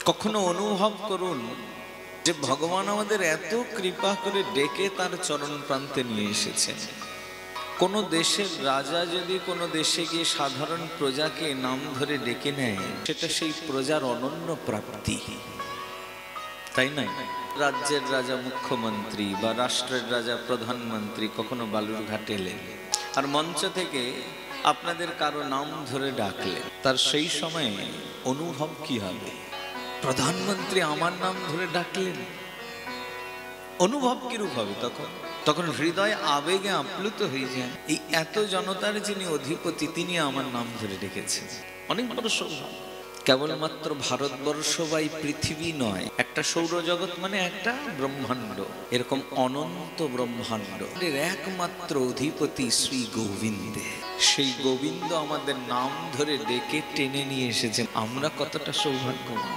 কখনো অনুভব করুন যে ভগবান আমাদের এত কৃপা করে ডেকে তার চরণ প্রান্তে নিয়ে এসেছেন। কোনো দেশের রাজা যদি কোনো দেশে গিয়ে সাধারণ প্রজাকে নাম ধরে ডেকে নেয়, সেটা সেই প্রজার অনন্য প্রাপ্তি, তাই না? রাজ্যের রাজা মুখ্যমন্ত্রী বা রাষ্ট্রের রাজা প্রধানমন্ত্রী কখনো বালুরঘাট এলেন আর মঞ্চ থেকে আপনাদের কারো নাম ধরে ডাকলেন, তার সেই সময়ে অনুভব কি হবে? প্রধানমন্ত্রী আমার নাম ধরে ডাকলেন, অনুভব কিরূপ হবে? তখন হৃদয় আবেগে আপ্লুত হয়ে যায়। এই এত জনতার যিনি অধিপতি, তিনি আমার নাম ধরে ডেকেছেন, অনেক বড় সৌভাগ্য। কেবলমাত্র ভারতবর্ষ বা এই পৃথিবী নয়, একটা সৌরজগৎ মানে একটা ব্রহ্মাণ্ড, এরকম অনন্ত ব্রহ্মাণ্ড এর একমাত্র অধিপতি শ্রী গোবিন্দে। সেই গোবিন্দ আমাদের নাম ধরে ডেকে টেনে নিয়ে এসেছেন। আমরা কতটা সৌভাগ্যবান!